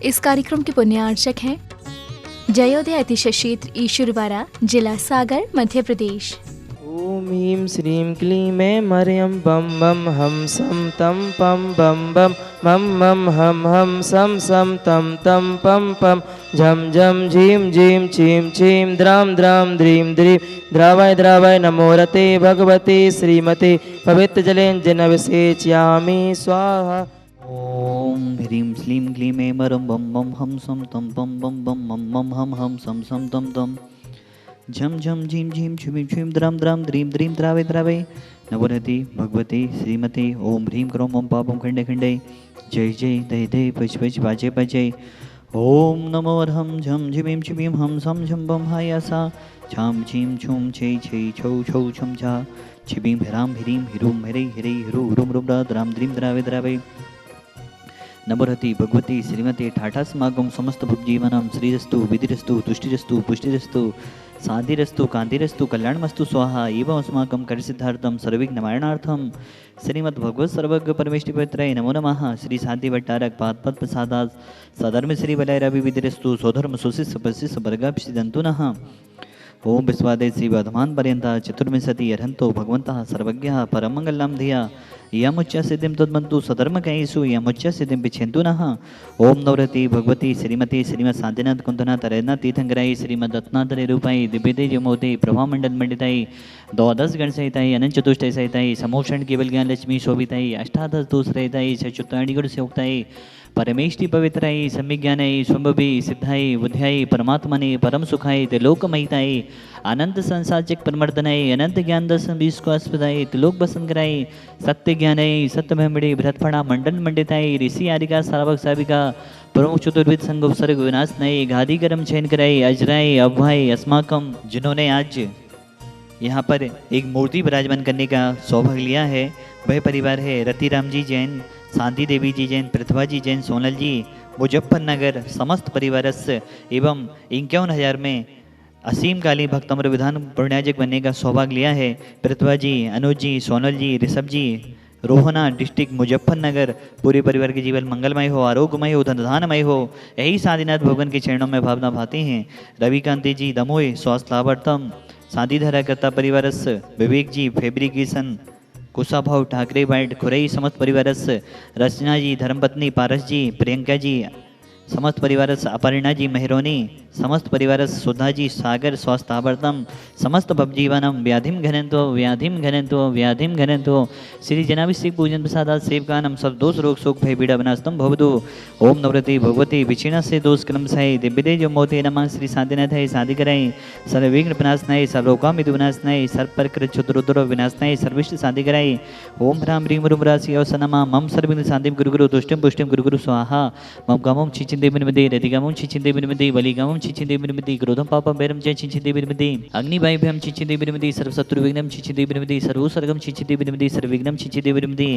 इस कार्यक्रम के पुण्यार्चक हैं जयोदय अतिशय क्षेत्र ईश्वरवाड़ा, जिला सागर, मध्य प्रदेश। ओम ह्रीं श्रीं क्लीं ऐं मह्यं बम बम हम सम तम पम बम बम मम मम हम हम सम सम तम तम पम पम झम झम झीम झीम छीम छीम द्राम द्राम द्रीम द्रीम द्रावय द्रावय नमो रते भगवते श्रीमते पवित्र जलेन विसेचयामि स्वाहा। ओम ह्रीं श्रीं क्लीं ऐं मह्यं बम बम हम सम तम पम बम बम मम मम हम हम सम सम तम तम झम झम झीम झीम छुमीम छुम द्राम द्राम द्रीम द्रीम द्रावे द्रावे नवरति भगवती श्रीमती ओम ह्रीं क्रोम ओम पापम खंडे खंडे जय जय दय दय पच पच बाजे बजय ओम नमो अर्हम झम झिमीम छुमीम हम सम झम बम हायासा छाम छीम छुम छे छे छौ छौ छम छा छिबीम हिराम हिरीं हिरूम हिरे हिरे हिरू हुरुम रुम द्राम द्रीम द्रावे द्रावे नमोरति भगवती श्रीमती ठाठा समागम समस्त भुजीवनम श्रीरस्तु विधिरस्तु तुष्टिरस्तु पुष्टिरस्तु साधिरस्तु कांतिरस्तु कल्याणमस्तु स्वाहा एवं अस्माकं करसिद्धार्थम सर्विघ्न निवारणार्थम श्रीमद् भगवत सर्वज्ञ परमेष्टि पवित्राय नमो नमः। श्री साधि भट्टारक पादपद प्रसादात् सधर्म श्री वलयरवि विधिरस्तु स्वधर्म सुशिष्य पशिष्य वर्गाभिषिदन्तु नः। ओम विश्वादे श्री वर्धमान पर्यंता चतुर्विंशति अर्हंतो भगवन्तः सर्वज्ञः परमंगलम धिया यमुच्च सिद्धिं तद्मन्तु सधर्म कैसु यमुच्च सिद्धिं पिछेन्तु नः। ओम नवरति भगवती श्रीमती श्रीमद शांतिनाथ कुंतनाथ रैना तीर्थंकराई श्रीमद दत्तनाथ रूपाई दिव्यते जमोते प्रभा मंडल मंडिताई द्वादश गण सहिताई अनंत चतुष्टय सहिताई समोषण केवल ज्ञान लक्ष्मी शोभिताई अष्टादश दोष रहिताई चतुर्ताणी गुण से उक्ताई परमेष्टि पवित्राई सम्यक ज्ञानाई स्वंभवी सिद्धाई बुद्ध्याई परमात्मने परम सुखाई त्रिलोकमहिताई अनंत संसाचक परमर्दनाई अनंत ज्ञान दर्शन विश्वास्पदाई त्रिलोक बसन कराई सत्य ज्ञानाई सत्य मेमड़ी बृहत्फणा मंडन मंडिताई ऋषि आरिका सावक साविका प्रमुख चतुर्विद संघ उपसर्ग विनाश नई घाधी करम छेन कराई अजराई अभवाई अस्माकम जिन्होंने आज यहाँ पर एक मूर्ति विराजमान करने का सौभाग्य लिया है वह परिवार है रतिराम जी जैन, शांति देवी जी जैन, पृथ्वा जी जैन, सोनल जी मुजफ्फरनगर समस्त परिवारस्य एवं 51,000 में असीम काली भक्तम्र विधान पुण्याजक बनने का सौभाग्य लिया है। पृथ्वा जी, अनुज जी, सोनल जी, ऋषभ जी, रोहना डिस्ट्रिक्ट मुजफ्फरनगर पूरे परिवार के जीवन मंगलमय हो, आरोग्यमय हो, धनधानमय हो, यही साधीनाथ भगवान के चरणों में भावना भाती हैं। रविकांति जी दमोह स्वास्थ्य लाभार्थम शांतिधारा करता परिवारस्य विवेक जी फैब्रिकेशन कुशाभाव ठाकरे बाइट खुरई समस्त परिवारस्य रचना जी धर्मपत्नी पारस जी प्रियंका जी समस्त परिवारस्य अपर्णा जी मेहरोनी समस्त परिवारस्य सुधा जी सागर स्वास्थ्यावर्तम समस्त भवजीवनम व्याधिम घनंतो श्री जनाभिषेक पूजन प्रसादात सेवकानम सब दोष रोग शोक भय पीड़ा विनाशतम भवतु। ओम नवरति भगवती विचिणा से दोष क्रम सहाय दिव्यदे जो मोते नमः श्री शांतिनाथाय शांति कराय सर्वविघ्न विनाशनाय सर्वलोकामित विनाशनाय सर्वपर चतुरुद्र विनाशनाय सर्विष्ट शांति कराय। ओम ह्राम ह्रीं रूम राशि अवसनमा मम सर्वविघ्न शांतिम गुरु तुष्टिम पुष्टिम गुरु स्वाहा मम गमम छिचिंदे बिनमदे रतिगमम छिचिंदे बिनमदे वलिगमम छिचिंदे बिनमदे क्रोधम पापम वैरम च छिचिंदे बिनमदे अग्निवायुभ्यम छिचिंदे बिनमदे सर्वशत्रु विघ्नम छिचिंदे बिनमदे सर्वसर्गम छिचिंदे बिनमदे सर्वविघ्नम छिचिंदे बिनमदे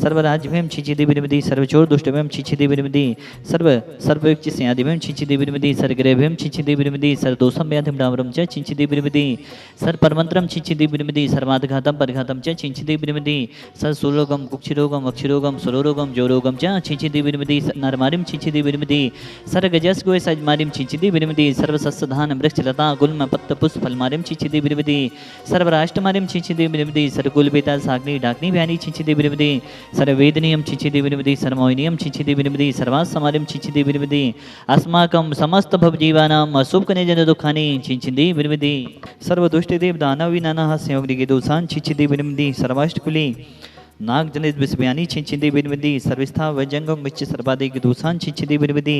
सर्वराज्यभ्यम छिचिंदे बिनमदे सर्वचोर दुष्टभ्यम छिचिंदे बिनमदे सर्वयुक्त स्यादिभ्यम छिचिंदे बिनमदे सर्वग्रहभ्यम छिचिंदे बिनमदे सर्वदोषम व्याधिम डामरम च छिचिंदे बिनमदे सर्वपरमंत्रम छिचिंदे बिनमदे सर्वादघातम परघातम च छिचिंदे बिनमदे सर्वसुलोगम कुक्षिरोगम अक्षिरोगम सुलोरोगम जोरोगम च छिचिंदे बिनमदे नरमारिम छिचिंदे बिनमदे सर्वगजस गोय सजमारिम छिचिंदे बिनमदे सर्वसस्यधान वृक्षलता गुल्म पत्त पुष्प फलमारिम छिचिंदे बिनमदे सर्वराष्ट्रमारिम छिचिंदे बिनमदे सर्वकुलबेता साग्नि डाग्नि व्यानि छिचिंदे बिनमदे सर्ववेदनीयम छिचिंदे बिनमदे सर्वमोहिनीयम छिचिंदे बिनमदे सर्वासमारिम छिचिंदे बिनमदे अस्माकं समस्त भवजीवानां अशुभकने जन दुःखानि छिचिंदे बिनमदे सर्वदुष्ट देव दानव विनानाः संयोगदिगे दोषान् छिचिंदे बिनमदे सर्वाष्टकुले नाग जनित विस्मयानी छिंचिंदे बिनमदे सर्वस्था वजंगम विच्च सर्वादिक दूसान छिंचिंदे बिनमदे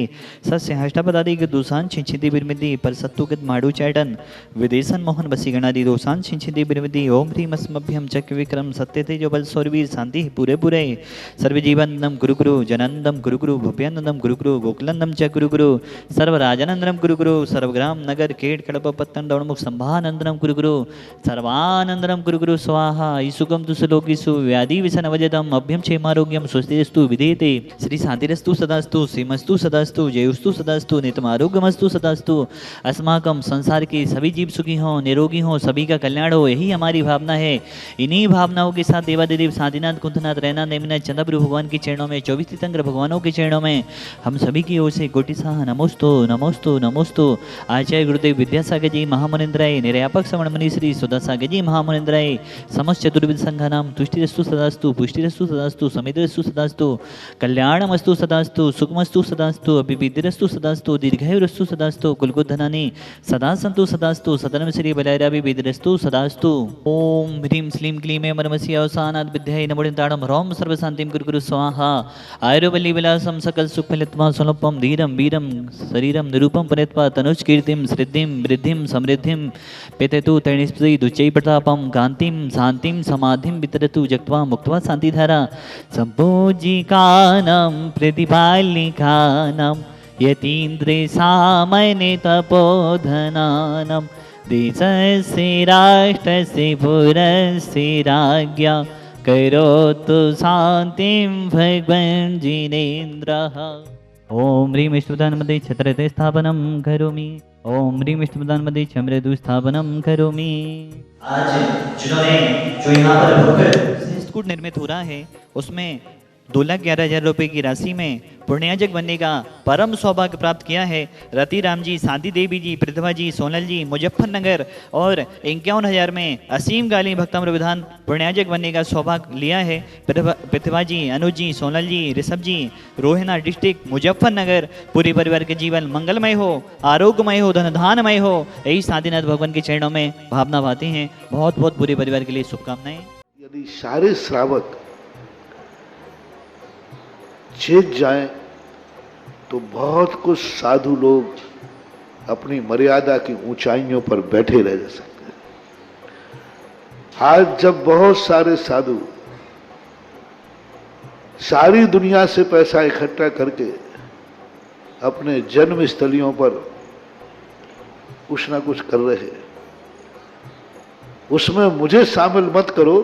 सस्य हष्टापदादिक दूसान छिंचिंदे बिनमदे पर सत्तुगत माडू चैटन विदेशन मोहन वसीगणादि दोषान छिंचिंदे बिनमदे ओम ह्रीम अस्मभ्यम चक्र विक्रम सत्य तेजो बल सौरवीर शांति पूरे पूरे सर्वजीवानंदम गुरु गुरु जनानंदम गुरु गुरु भव्यानंदम गुरु गुरु गोकुलंदम च गुरु गुरु सर्वराजानंदम गुरु गुरु सर्वग्राम नगर केट कड़प पत्तन दौड़मुख संभानंदनम गुरु गुरु सर्वानंदनम गुरु गुरु स्वाहा ईसुगम दुसलोकीसु व्याधि विसनवजतम अभ्यम क्षेमारोग्यम स्वस्तिरस्तु विधेयते। श्री शांतिरस्तु सदास्तु श्रीमस्तु सदास्तु जयोस्तु सदास्तु नित्यम आरोग्यमस्तु सदास्तु। अस्माकम संसार के सभी जीव सुखी हों, निरोगी हों, सभी का कल्याण हो, यही हमारी भावना है। इन्हीं भावनाओं के साथ देवादिदेव साधीनाथ कुंथनाथ रैना नेमिनाथ चंद्रप्रभु भगवान के चरणों में, 24 तीर्थंकर भगवानों के चरणों में हम सभी की ओर से कोटिसाह नमोस्तु नमोस्तु नमोस्तु। आचार्य गुरुदेव विद्यासागर जी महामुनिंद्राय, निर्यापक श्रवण मुनि श्री सुदासागर जी महामुनिंद्राय, समस्त चतुर्विध संघानाम तुष्टिरस्तु सदास्तु पुष्टिरस्तु सदास्तु समितिरस्तु सदास्तु कल्याणमस्तु सदास्तु सुखमस्तु सदास्तु अभिविद्यरस्तु सदास्तु दीर्घायुरस्तु सदास्तु कुलकुधनानि सदा सन्तु सदास्तु सदनम श्री बलैराभि विद्यरस्तु सदास्तु। ओम ह्रीं श्लीं क्लीं ऐं परमस्य अवसानात् विद्यायै नमो ताड़म ह्रौं सर्वशान्तिं कुरु स्वाहा। आयुर्वल्ली विलासं सकल सुखफलत्वा स्वल्पं धीरं वीरं शरीरं निरूपं परेत्वा तनुज कीर्तिं श्रीद्धिं वृद्धिं समृद्धिं पेततु तैणिस्पति दुच्चै प्रतापं कान्तिं शान्तिं समाधिं वितरतु जक्त्वा मुक्त्वा शान्तिधारा। सम्पूजिकानां प्रतिपालिकानां यतीन्द्रे सामान्य तपोधनानां देशस्य राष्ट्रस्य पुरस्य राज्ञा करोतु शान्तिं भगवन् जिनेन्द्रः। ओम ह्रीं विष्णुदानमध्ये छत्रते स्थापनं करोमि। ओम ह्रीं विष्णुदानमध्ये छमृदु स्थापनं करोमि। आज जिन्होंने जो यहाँ पर भूखर कूट निर्मित हो रहा है उसमें 2,11,000 रुपये की राशि में पुण्याजक बनने का परम सौभाग्य प्राप्त किया है। रति राम जी, शांति देवी जी, प्रतिभा जी, सोनल जी मुजफ्फरनगर और 51,000 में असीम गाली भक्तामृत विधान पुण्याजक बनने का सौभाग्य लिया है। प्रतिभा जी, अनुज जी, सोनल जी, ऋषभ जी, रोहिना डिस्ट्रिक्ट मुजफ्फरनगर। पूरे परिवार के जीवन मंगलमय हो, आरोग्यमय हो, धनधानमय हो, यही शांतिनाथ भगवान के चरणों में भावना भाती हैं। बहुत बहुत पूरे परिवार के लिए शुभकामनाएं। यदि सारे श्रावक चेत जाएं तो बहुत कुछ साधु लोग अपनी मर्यादा की ऊंचाइयों पर बैठे रह सकते हैं। आज जब बहुत सारे साधु सारी दुनिया से पैसा इकट्ठा करके अपने जन्म स्थलियों पर कुछ ना कुछ कर रहे हैं, उसमें मुझे शामिल मत करो।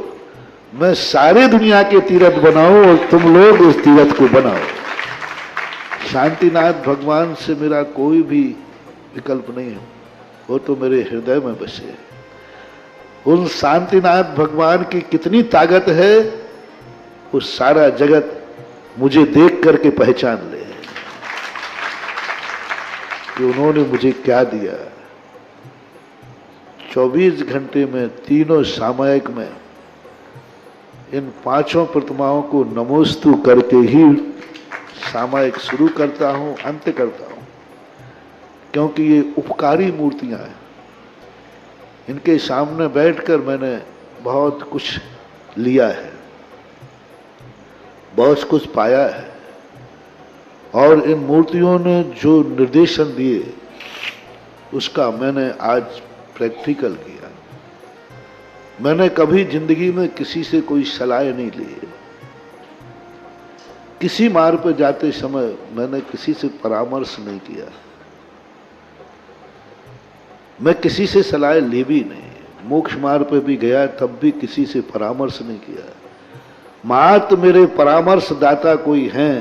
मैं सारे दुनिया के तीर्थ बनाऊं और तुम लोग उस तीर्थ को बनाओ। शांतिनाथ भगवान से मेरा कोई भी विकल्प नहीं है, वो तो मेरे हृदय में बसे है। उन शांतिनाथ भगवान की कितनी ताकत है, वो सारा जगत मुझे देख करके पहचान ले कि उन्होंने मुझे क्या दिया। 24 घंटे में तीनों सामयिक में इन 5 प्रतिमाओं को नमोस्तु करके ही सामयिक शुरू करता हूं, अंत करता हूं, क्योंकि ये उपकारी मूर्तियां हैं। इनके सामने बैठकर मैंने बहुत कुछ लिया है, बहुत कुछ पाया है, और इन मूर्तियों ने जो निर्देशन दिए उसका मैंने आज प्रैक्टिकल किया। मैंने कभी जिंदगी में किसी से कोई सलाह नहीं ली है। किसी मार्ग पर जाते समय मैंने किसी से परामर्श नहीं किया। मैं किसी से सलाह ली भी नहीं। मोक्ष मार्ग पर भी गया तब भी किसी से परामर्श नहीं किया। मात्र मेरे परामर्श दाता कोई हैं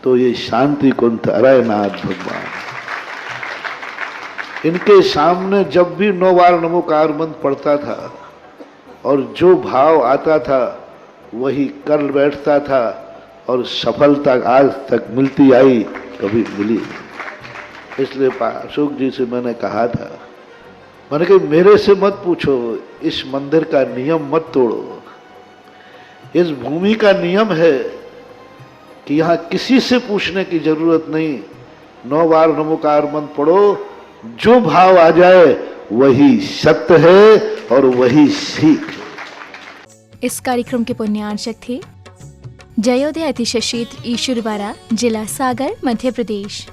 तो ये शांति कुंठ अरयनाथ भगवान। इनके सामने जब भी 9 बार नमोकार मंत्र पढ़ता था और जो भाव आता था वही कर बैठता था, और सफलता आज तक मिलती आई, कभी मिली। इसलिए अशोक जी से मैंने कहा था, मैंने कहा मेरे से मत पूछो, इस मंदिर का नियम मत तोड़ो। इस भूमि का नियम है कि यहाँ किसी से पूछने की जरूरत नहीं। 9 बार नमोकार मंत्र पढ़ो, जो भाव आ जाए वही सत्य है और वही सीख है। इस कार्यक्रम के पुण्यार्चक थे जयोदय अतिशय क्षेत्र ईश्वरवारा, जिला सागर, मध्य प्रदेश।